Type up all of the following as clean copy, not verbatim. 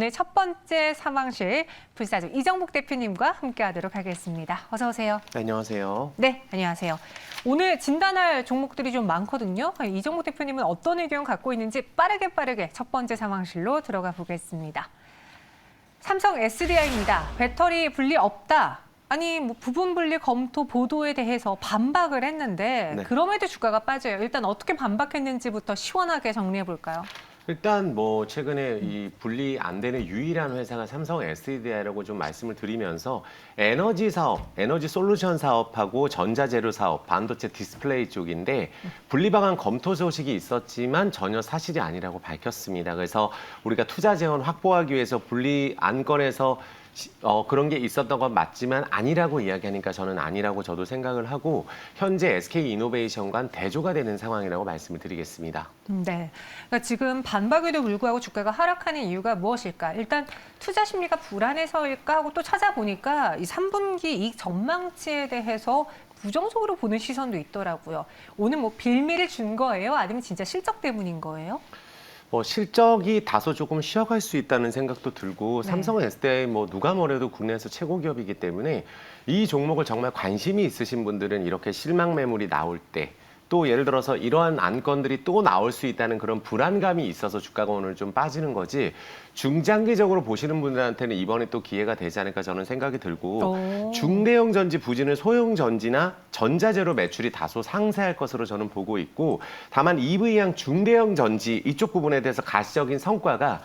오늘 첫 번째 상황실 불사조 이정복 대표님과 함께하도록 하겠습니다. 어서 오세요. 네, 안녕하세요. 네, 안녕하세요. 오늘 진단할 종목들이 좀 많거든요. 이정복 대표님은 어떤 의견 갖고 있는지 빠르게 첫 번째 상황실로 들어가 보겠습니다. 삼성 SDI입니다. 배터리 분리 없다. 아니 뭐 부분 분리 검토 보도에 대해서 반박을 했는데 네. 그럼에도 주가가 빠져요. 일단 어떻게 반박했는지부터 시원하게 정리해 볼까요? 일단 뭐 최근에 이 분리 안 되는 유일한 회사가 삼성 SDI라고 좀 말씀을 드리면서 에너지 사업, 에너지 솔루션 사업하고 전자재료 사업, 반도체 디스플레이 쪽인데 분리 방안 검토 소식이 있었지만 전혀 사실이 아니라고 밝혔습니다. 그래서 우리가 투자 재원 확보하기 위해서 분리 안건에서 그런 게 있었던 건 맞지만 아니라고 이야기하니까 저는 아니라고 저도 생각을 하고 현재 SK이노베이션과 대조가 되는 상황이라고 말씀을 드리겠습니다. 네. 그러니까 지금 반박에도 불구하고 주가가 하락하는 이유가 무엇일까? 일단 투자 심리가 불안해서일까 하고 또 찾아보니까 이 3분기 이익 전망치에 대해서 부정적으로 보는 시선도 있더라고요. 오늘 뭐 빌미를 준 거예요? 아니면 진짜 실적 때문인 거예요? 실적이 다소 조금 쉬어갈 수 있다는 생각도 들고 네. 삼성 SDI 뭐 누가 뭐래도 국내에서 최고 기업이기 때문에 이 종목을 정말 관심이 있으신 분들은 이렇게 실망 매물이 나올 때 또 예를 들어서 이러한 안건들이 또 나올 수 있다는 그런 불안감이 있어서 주가가 오늘 좀 빠지는 거지 중장기적으로 보시는 분들한테는 이번에 또 기회가 되지 않을까 저는 생각이 들고 중대형 전지 부진은 소형 전지나 전자재료 매출이 다소 상쇄할 것으로 저는 보고 있고 다만 EV향 중대형 전지 이쪽 부분에 대해서 가시적인 성과가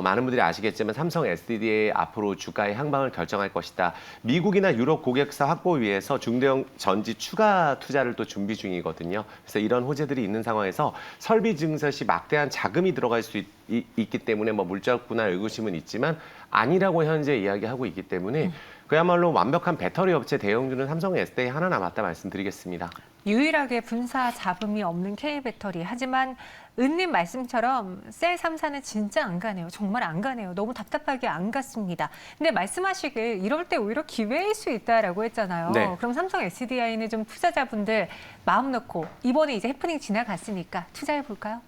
많은 분들이 아시겠지만 삼성 SDI의 앞으로 주가의 향방을 결정할 것이다. 미국이나 유럽 고객사 확보 위해서 중대형 전지 추가 투자를 또 준비 중이거든요. 그래서 이런 호재들이 있는 상황에서 설비 증설 시 막대한 자금이 들어갈 수 있기 때문에 뭐 물적 분할 의구심은 있지만 아니라고 현재 이야기하고 있기 때문에 그야말로 완벽한 배터리 업체 대형주는 삼성 SDI 하나 남았다 말씀드리겠습니다. 유일하게 분사 잡음이 없는 K배터리. 하지만 은님 말씀처럼 셀 3사는 진짜 안 가네요. 정말 안 가네요. 너무 답답하게 안 갔습니다. 근데 말씀하시길 이럴 때 오히려 기회일 수 있다라고 했잖아요. 네. 그럼 삼성 SDI는 좀 투자자분들 마음 놓고 이번에 이제 해프닝 지나갔으니까 투자해 볼까요?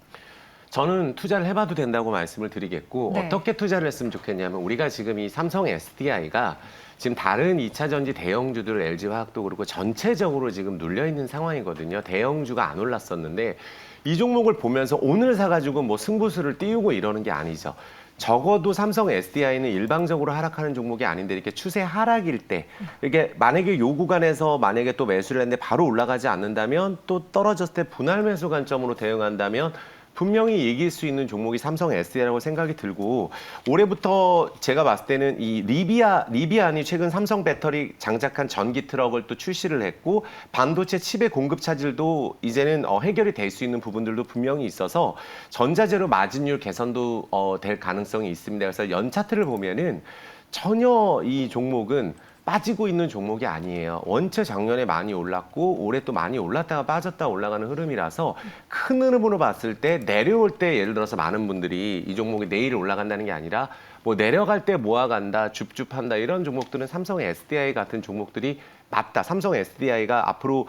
저는 투자를 해봐도 된다고 말씀을 드리겠고 네. 어떻게 투자를 했으면 좋겠냐면 우리가 지금 이 삼성 SDI가 지금 다른 2차 전지 대형주들 LG화학도 그렇고 전체적으로 지금 눌려있는 상황이거든요. 대형주가 안 올랐었는데 이 종목을 보면서 오늘 사가지고 뭐 승부수를 띄우고 이러는 게 아니죠. 적어도 삼성 SDI는 일방적으로 하락하는 종목이 아닌데 이렇게 추세 하락일 때 이게 만약에 요 구간에서 만약에 또 매수를 했는데 바로 올라가지 않는다면 또 떨어졌을 때 분할 매수 관점으로 대응한다면 분명히 이길 수 있는 종목이 삼성 SDI라고 생각이 들고 올해부터 제가 봤을 때는 이 리비안이 최근 삼성 배터리 장착한 전기 트럭을 또 출시를 했고 반도체 칩의 공급 차질도 이제는 해결이 될 수 있는 부분들도 분명히 있어서 전자재료 마진율 개선도 될 가능성이 있습니다. 그래서 연 차트를 보면은 전혀 이 종목은 빠지고 있는 종목이 아니에요. 원체 작년에 많이 올랐고 올해 또 많이 올랐다가 빠졌다 올라가는 흐름이라서 큰 흐름으로 봤을 때 내려올 때 예를 들어서 많은 분들이 이 종목이 내일 올라간다는 게 아니라 뭐 내려갈 때 모아간다, 줍줍한다 이런 종목들은 삼성 SDI 같은 종목들이 맞다. 삼성 SDI가 앞으로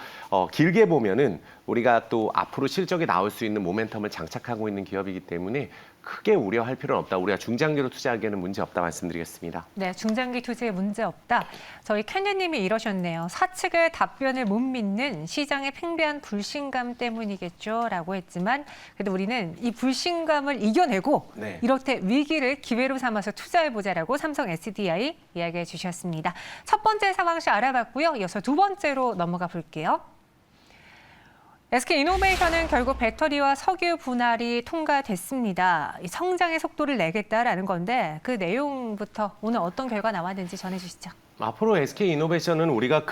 길게 보면은 우리가 또 앞으로 실적이 나올 수 있는 모멘텀을 장착하고 있는 기업이기 때문에 크게 우려할 필요는 없다. 우리가 중장기로 투자하기에는 문제 없다 말씀드리겠습니다. 네, 중장기 투자에 문제 없다. 저희 캔디님이 이러셨네요. 사측의 답변을 못 믿는 시장의 팽배한 불신감 때문이겠죠 라고 했지만 그래도 우리는 이 불신감을 이겨내고 네. 이렇게 위기를 기회로 삼아서 투자해보자라고 삼성 SDI 이야기해 주셨습니다. 첫 번째 상황실 알아봤고요. 이어서 두 번째로 넘어가 볼게요. SK이노베이션은 결국 배터리와 석유 분할이 통과됐습니다. 이 성장의 속도를 내겠다라는 건데 그 내용부터 오늘 어떤 결과 나왔는지 전해주시죠. 앞으로 SK이노베이션은 우리가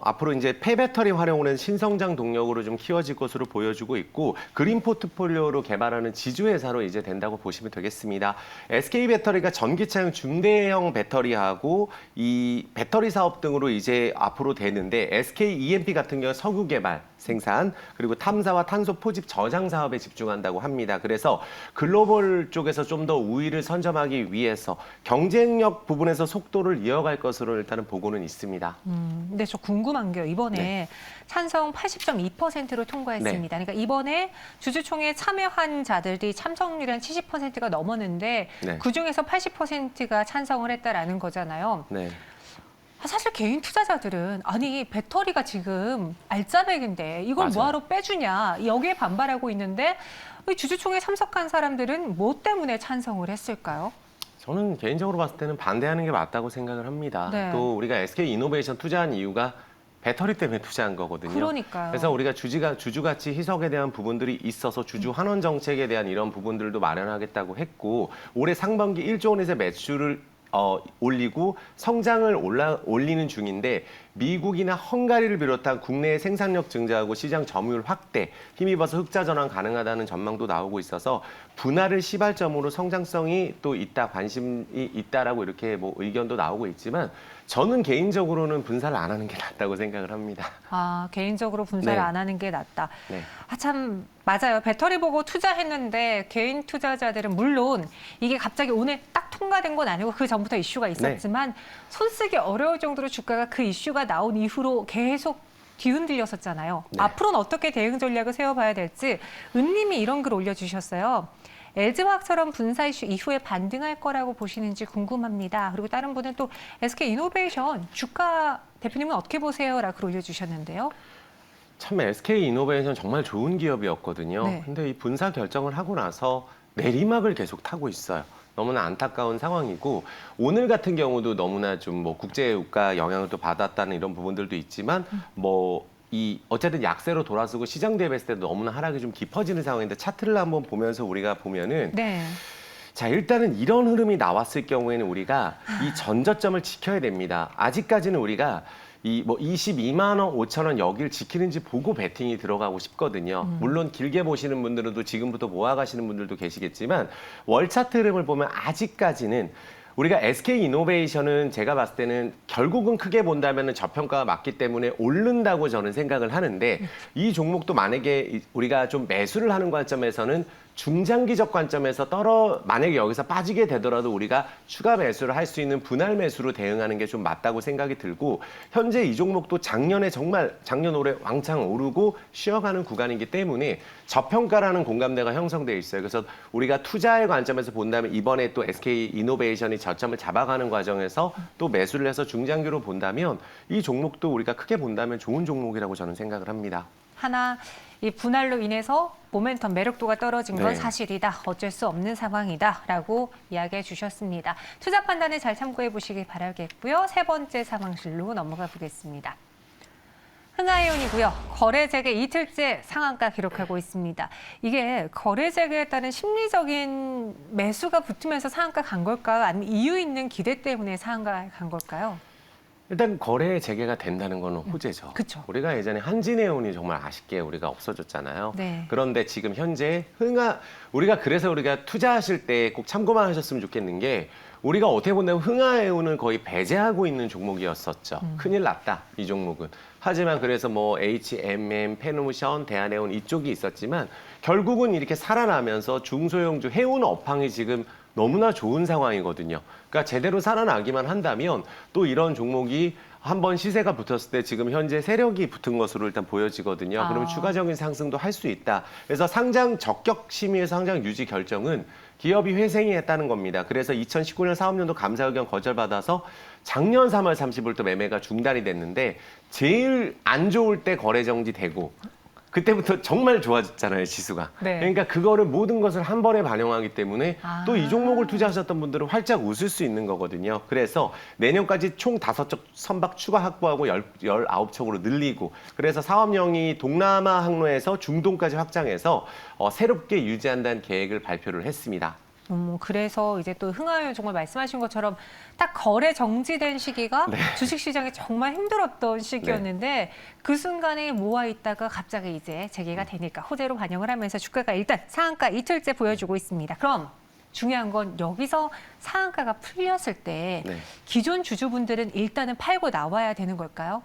앞으로 이제 폐배터리 활용을 신성장 동력으로 좀 키워질 것으로 보여주고 있고 그린 포트폴리오로 개발하는 지주회사로 이제 된다고 보시면 되겠습니다. SK배터리가 전기차용 중대형 배터리하고 이 배터리 사업 등으로 이제 앞으로 되는데 SKEMP 같은 경우 석유 개발, 생산, 그리고 탐사와 탄소 포집 저장 사업에 집중한다고 합니다. 그래서 글로벌 쪽에서 좀 더 우위를 선점하기 위해서 경쟁력 부분에서 속도를 이어갈 상승할 것으로 일단은 보고는 있습니다. 근데 저 궁금한 게요. 이번에 네. 찬성 80.2%로 통과했습니다. 그러니까 이번에 주주총회에 참여한 자들이 참석률이 한 70%가 넘었는데 네. 그중에서 80%가 찬성을 했다라는 거잖아요. 네. 사실 개인 투자자들은 아니 배터리가 지금 알짜배기인데 이걸 맞아요. 뭐하러 빼주냐 여기에 반발하고 있는데 이 주주총회 참석한 사람들은 뭐 때문에 찬성을 했을까요? 저는 개인적으로 봤을 때는 반대하는 게 맞다고 생각을 합니다. 네. 또 우리가 SK 이노베이션 투자한 이유가 배터리 때문에 투자한 거거든요. 그러니까요. 그래서 우리가 주주 가치 희석에 대한 부분들이 있어서 주주 환원 정책에 대한 이런 부분들도 마련하겠다고 했고 올해 상반기 1조 원에서 매출을 올리고 성장을 올리는 중인데 미국이나 헝가리를 비롯한 국내의 생산력 증대하고 시장 점유율 확대 힘입어서 흑자 전환 가능하다는 전망도 나오고 있어서 분할을 시발점으로 성장성이 또 있다 관심이 있다라고 이렇게 뭐 의견도 나오고 있지만 저는 개인적으로는 분사를 안 하는 게 낫다고 생각을 합니다. 아, 개인적으로 분사를 네. 안 하는 게 낫다. 네. 아, 참 맞아요. 배터리 보고 투자했는데 개인 투자자들은 물론 이게 갑자기 오늘 딱 통과된 건 아니고 그 전부터 이슈가 있었지만 손쓰기 어려울 정도로 주가가 그 이슈가 나온 이후로 계속 뒤흔들렸었잖아요. 네. 앞으로는 어떻게 대응 전략을 세워봐야 될지 은님이 이런 글 올려주셨어요. LG화학처럼 분사 이슈 이후에 반등할 거라고 보시는지 궁금합니다. 그리고 다른 분은 또 SK이노베이션 주가 대표님은 어떻게 보세요? 라고 글 올려주셨는데요. 참 SK 이노베이션 정말 좋은 기업이었거든요. 네. 근데 이 분사 결정을 하고 나서 내리막을 계속 타고 있어요. 너무나 안타까운 상황이고 오늘 같은 경우도 너무나 좀 뭐 국제유가 영향을 또 받았다는 이런 부분들도 있지만 어쨌든 약세로 돌아서고 시장 대비했을 때도 너무나 하락이 좀 깊어지는 상황인데 차트를 한번 보면서 우리가 보면은 네. 자, 일단은 이런 흐름이 나왔을 경우에는 우리가 이 전저점을 지켜야 됩니다. 아직까지는 우리가 22만 원, 5천 원 여기를 지키는지 보고 베팅이 들어가고 싶거든요. 물론 길게 보시는 분들은 또 지금부터 모아가시는 분들도 계시겠지만 월 차트 흐름을 보면 아직까지는 우리가 SK 이노베이션은 제가 봤을 때는 결국은 크게 본다면 저평가가 맞기 때문에 오른다고 저는 생각을 하는데 이 종목도 만약에 우리가 좀 매수를 하는 관점에서는 중장기적 관점에서 만약에 여기서 빠지게 되더라도 우리가 추가 매수를 할 수 있는 분할 매수로 대응하는 게 좀 맞다고 생각이 들고 현재 이 종목도 작년 올해 왕창 오르고 쉬어가는 구간이기 때문에 저평가라는 공감대가 형성돼 있어요. 그래서 우리가 투자의 관점에서 본다면 이번에 또 SK 이노베이션이 저점을 잡아가는 과정에서 또 매수를 해서 중장기로 본다면 이 종목도 우리가 크게 본다면 좋은 종목이라고 저는 생각을 합니다. 하나 이 분할로 인해서 모멘텀 매력도가 떨어진 건 네. 사실이다. 어쩔 수 없는 상황이다라고 이야기해 주셨습니다. 투자 판단에 잘 참고해 보시길 바라겠고요. 세 번째 상황실로 넘어가 보겠습니다. 흥하이온이고요. 거래 재개 이틀째 상한가 기록하고 있습니다. 이게 거래 재개에 따른 심리적인 매수가 붙으면서 상한가 간 걸까요? 아니면 이유 있는 기대 때문에 상한가 간 걸까요? 일단 거래 재개가 된다는 건 호재죠. 그쵸. 우리가 예전에 한진해운이 정말 아쉽게 우리가 없어졌잖아요. 네. 그런데 지금 현재 그래서 우리가 투자하실 때 꼭 참고만 하셨으면 좋겠는 게 우리가 어떻게 본다면 흥하해운은 거의 배제하고 있는 종목이었었죠. 큰일 났다, 이 종목은. 하지만 그래서 HMM, 페노션, 대한해운 이쪽이 있었지만 결국은 이렇게 살아나면서 중소형주 해운 업황이 지금 너무나 좋은 상황이거든요. 그러니까 제대로 살아나기만 한다면 또 이런 종목이 한번 시세가 붙었을 때 지금 현재 세력이 붙은 것으로 일단 보여지거든요. 그러면 추가적인 상승도 할 수 있다. 그래서 상장 적격 심의의 상장 유지 결정은 기업이 회생이 했다는 겁니다. 그래서 2019년 사업연도 감사 의견 거절받아서 작년 3월 30일부터 매매가 중단이 됐는데 제일 안 좋을 때 거래 정지되고 그때부터 정말 좋아졌잖아요, 지수가. 네. 그러니까 그거를 모든 것을 한 번에 반영하기 때문에 또 이 종목을 투자하셨던 분들은 활짝 웃을 수 있는 거거든요. 그래서 내년까지 총 5척 선박 추가 확보하고 19척으로 늘리고 그래서 사업령이 동남아 항로에서 중동까지 확장해서 새롭게 유지한다는 계획을 발표를 했습니다. 그래서 이제 또 흥하이온 정말 말씀하신 것처럼 딱 거래 정지된 시기가 네. 주식시장이 정말 힘들었던 시기였는데 그 순간에 모아 있다가 갑자기 이제 재개가 되니까 호재로 반영을 하면서 주가가 일단 상한가 이틀째 보여주고 있습니다. 그럼 중요한 건 여기서 상한가가 풀렸을 때 네. 기존 주주분들은 일단은 팔고 나와야 되는 걸까요?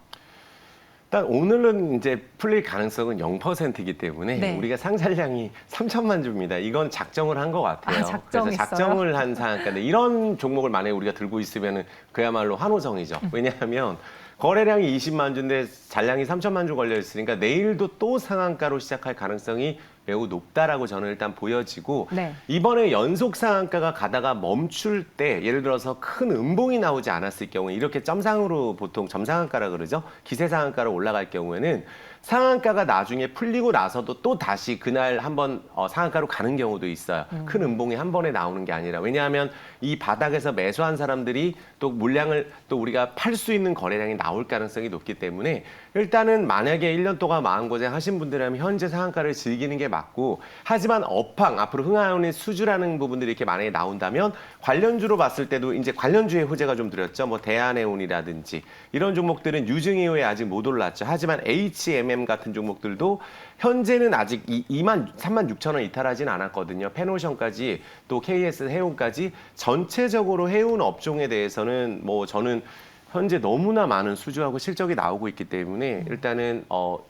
일단 오늘은 이제 풀릴 가능성은 0%이기 때문에 네. 우리가 상장량이 3천만 주입니다. 이건 작정을 한 것 같아요. 아, 작정했어요? 그래서 작정을 한 상한가인데 이런 종목을 만약에 우리가 들고 있으면 그야말로 환호성이죠. 왜냐하면 거래량이 20만 주인데 잔량이 3천만 주 걸려 있으니까 내일도 또 상한가로 시작할 가능성이 매우 높다라고 저는 일단 보여지고 네. 이번에 연속 상한가가 가다가 멈출 때 예를 들어서 큰 음봉이 나오지 않았을 경우에 이렇게 점상으로 보통 점상한가라 그러죠. 기세 상한가로 올라갈 경우에는 상한가가 나중에 풀리고 나서도 또 다시 그날 한번 상한가로 가는 경우도 있어요. 큰 음봉이 한 번에 나오는 게 아니라 왜냐하면 이 바닥에서 매수한 사람들이 또 물량을 또 우리가 팔 수 있는 거래량이 나올 가능성이 높기 때문에 일단은 만약에 1년 동안 마음고생 하신 분들이라면 현재 상한가를 즐기는 게 맞고 하지만 업황 앞으로 흥하하는 수주라는 부분들이 이렇게 만약에 나온다면 관련주로 봤을 때도 이제 관련주의 호재가 좀 드렸죠. 뭐 대한해운이라든지 이런 종목들은 유증 이후에 아직 못 올랐죠. 하지만 HMM 같은 종목들도 현재는 아직 36,000원 이탈하진 않았거든요. 페노션까지 또 KS 해운까지 전체적으로 해운 업종에 대해서는 뭐 저는 현재 너무나 많은 수주하고 실적이 나오고 있기 때문에 일단은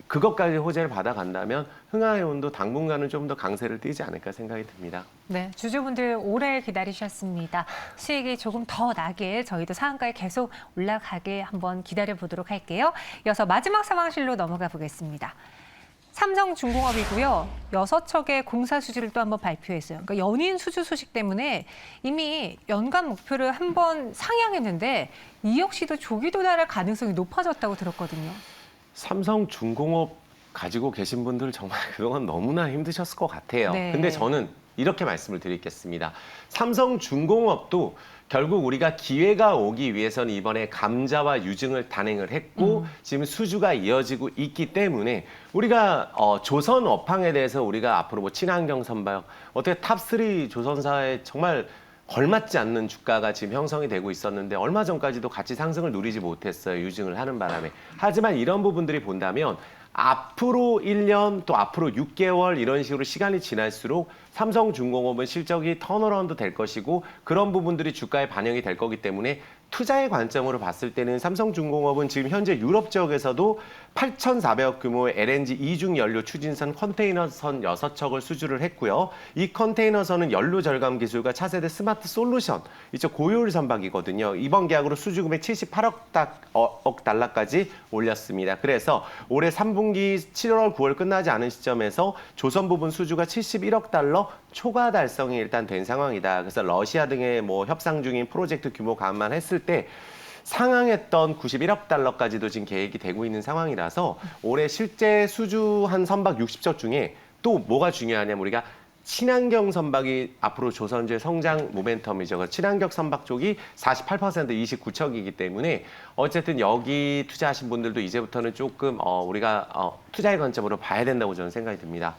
그것까지 호재를 받아간다면 흥하해운도 당분간은 좀 더 강세를 띠지 않을까 생각이 듭니다. 네, 주주분들 오래 기다리셨습니다. 수익이 조금 더 나게 저희도 상한가에 계속 올라가게 한번 기다려 보도록 할게요. 이어서 마지막 상황실로 넘어가 보겠습니다. 삼성중공업이고요. 6척의 공사 수주를 또 한번 발표했어요. 그러니까 연인 수주 소식 때문에 이미 연간 목표를 한번 상향했는데 이 역시도 조기 도달할 가능성이 높아졌다고 들었거든요. 삼성중공업 가지고 계신 분들 정말 그동안 너무나 힘드셨을 것 같아요. 네. 근데 저는 이렇게 말씀을 드리겠습니다. 삼성중공업도 결국 우리가 기회가 오기 위해서는 이번에 감자와 유증을 단행을 했고 지금 수주가 이어지고 있기 때문에 우리가 조선 업황에 대해서 우리가 앞으로 뭐 친환경 선박 어떻게 탑3 조선사에 정말 걸맞지 않는 주가가 지금 형성이 되고 있었는데 얼마 전까지도 같이 상승을 누리지 못했어요. 유증을 하는 바람에. 하지만 이런 부분들이 본다면 앞으로 1년 또 앞으로 6개월 이런 식으로 시간이 지날수록 삼성중공업은 실적이 턴어라운드 될 것이고 그런 부분들이 주가에 반영이 될 거기 때문에 투자의 관점으로 봤을 때는 삼성중공업은 지금 현재 유럽 지역에서도 8,400억 규모의 LNG 이중 연료 추진선 컨테이너선 6척을 수주를 했고요. 이 컨테이너선은 연료 절감 기술과 차세대 스마트 솔루션, 이쪽 고효율 선박이거든요. 이번 계약으로 수주 금액 78억 달러까지 올렸습니다. 그래서 올해 3분기 7월, 9월 끝나지 않은 시점에서 조선 부분 수주가 71억 달러 초과 달성이 일단 된 상황이다. 그래서 러시아 등의 뭐 협상 중인 프로젝트 규모 감안했을 때 상항했던 91억 달러까지도 지금 계획이 되고 있는 상황이라서 올해 실제 수주한 선박 60척 중에 또 뭐가 중요하냐면 우리가 친환경 선박이 앞으로 조선주의 성장 모멘텀이죠. 그래서 친환경 선박 쪽이 48% 29척이기 때문에 어쨌든 여기 투자하신 분들도 이제부터는 조금 우리가 투자의 관점으로 봐야 된다고 저는 생각이 듭니다.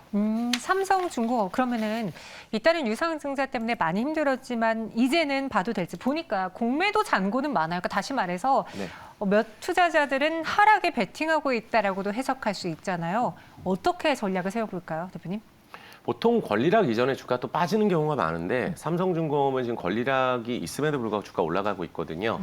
삼성중공업 그러면은 일단은 유상증자 때문에 많이 힘들었지만 이제는 봐도 될지 보니까 공매도 잔고는 많아요. 그러니까 다시 말해서 네. 몇 투자자들은 하락에 베팅하고 있다라고도 해석할 수 있잖아요. 어떻게 전략을 세워볼까요, 대표님? 보통 권리락 이전에 주가 또 빠지는 경우가 많은데 삼성중공업은 지금 권리락이 있음에도 불구하고 주가 올라가고 있거든요.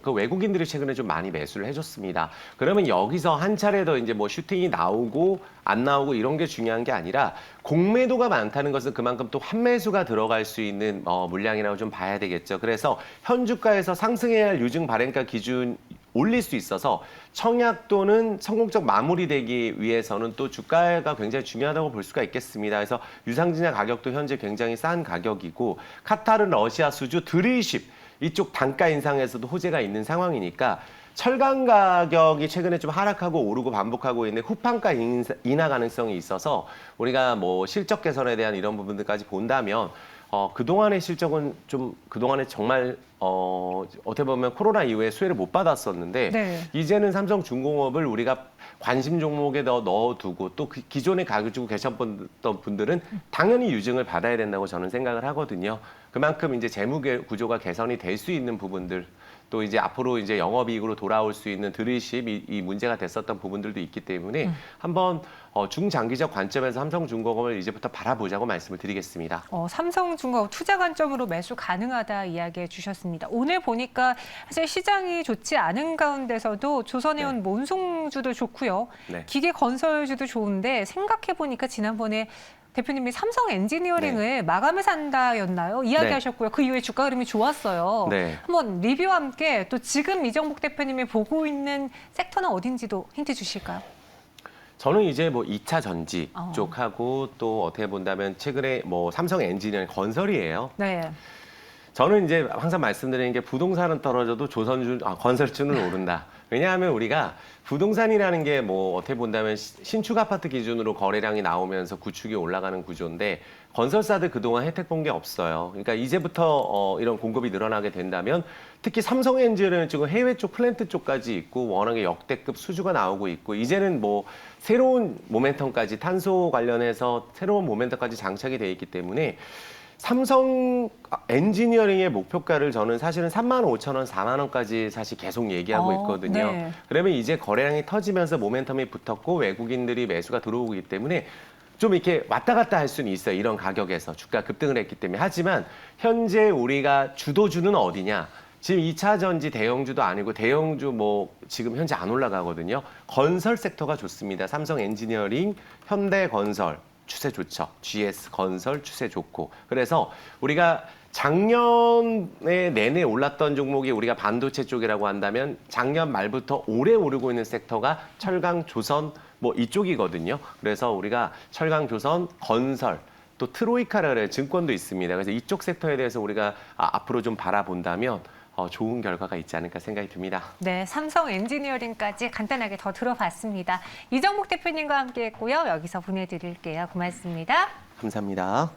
그 외국인들이 최근에 좀 많이 매수를 해줬습니다. 그러면 여기서 한 차례 더 이제 뭐 슈팅이 나오고 안 나오고 이런 게 중요한 게 아니라 공매도가 많다는 것은 그만큼 또 환매수가 들어갈 수 있는 물량이라고 좀 봐야 되겠죠. 그래서 현 주가에서 상승해야 할 유증 발행가 기준 올릴 수 있어서 청약 또는 성공적 마무리되기 위해서는 또 주가가 굉장히 중요하다고 볼 수가 있겠습니다. 그래서 유상증자 가격도 현재 굉장히 싼 가격이고 카타르 러시아 수주 드릴쉽 이쪽 단가 인상에서도 호재가 있는 상황이니까 철강 가격이 최근에 좀 하락하고 오르고 반복하고 있는 후판가 인하 가능성이 있어서 우리가 뭐 실적 개선에 대한 이런 부분들까지 본다면 그동안의 실적은 좀 그동안에 정말 어떻게 보면 코로나 이후에 수혜를 못 받았었는데 네. 이제는 삼성중공업을 우리가 관심 종목에 넣어두고 또 기존에 가지고 계셨던 분들은 당연히 유증을 받아야 된다고 저는 생각을 하거든요. 그만큼 이제 재무 구조가 개선이 될 수 있는 부분들, 또 이제 앞으로 이제 영업이익으로 돌아올 수 있는 드립십 이 문제가 됐었던 부분들도 있기 때문에 한번 중장기적 관점에서 삼성중공업을 이제부터 바라보자고 말씀을 드리겠습니다. 삼성중공업 투자 관점으로 매수 가능하다 이야기해 주셨습니다. 오늘 보니까 사실 시장이 좋지 않은 가운데서도 조선해운 몬송주도 좋고요. 네. 기계 건설주도 좋은데 생각해 보니까 지난번에 대표님이 삼성 엔지니어링을 마감해 산다였나요? 이야기하셨고요. 그 이후에 주가 흐름이 좋았어요. 네. 한번 리뷰와 함께 또 지금 이정복 대표님이 보고 있는 섹터는 어딘지도 힌트 주실까요? 저는 이제 뭐 2차 전지 어. 쪽하고 또 어떻게 본다면 최근에 뭐 삼성 엔지니어링 건설이에요. 네. 저는 이제 항상 말씀드리는 게 부동산은 떨어져도 건설주는 오른다. 왜냐하면 우리가 부동산이라는 게 뭐 어떻게 본다면 신축 아파트 기준으로 거래량이 나오면서 구축이 올라가는 구조인데 건설사들 그동안 혜택 본 게 없어요. 그러니까 이제부터 이런 공급이 늘어나게 된다면 특히 삼성엔지는 지금 해외 쪽 플랜트 쪽까지 있고 워낙에 역대급 수주가 나오고 있고 이제는 뭐 새로운 모멘텀까지 탄소 관련해서 새로운 모멘텀까지 장착이 돼 있기 때문에 삼성 엔지니어링의 목표가를 저는 사실은 35,000원, 4만 원까지 사실 계속 얘기하고 있거든요. 네. 그러면 이제 거래량이 터지면서 모멘텀이 붙었고 외국인들이 매수가 들어오기 때문에 좀 이렇게 왔다 갔다 할 수는 있어요. 이런 가격에서 주가 급등을 했기 때문에. 하지만 현재 우리가 주도주는 어디냐? 지금 2차 전지 대형주도 아니고 대형주 뭐 지금 현재 안 올라가거든요. 건설 섹터가 좋습니다. 삼성 엔지니어링, 현대건설. 추세 좋죠. GS 건설 추세 좋고. 그래서 우리가 작년에 내내 올랐던 종목이 우리가 반도체 쪽이라고 한다면 작년 말부터 올해 오르고 있는 섹터가 철강, 조선 뭐 이쪽이거든요. 그래서 우리가 철강, 조선, 건설 또 트로이카라는 증권도 있습니다. 그래서 이쪽 섹터에 대해서 우리가 앞으로 좀 바라본다면 좋은 결과가 있지 않을까 생각이 듭니다. 네, 삼성 엔지니어링까지 간단하게 더 들어봤습니다. 이정복 대표님과 함께했고요. 여기서 보내드릴게요. 고맙습니다. 감사합니다.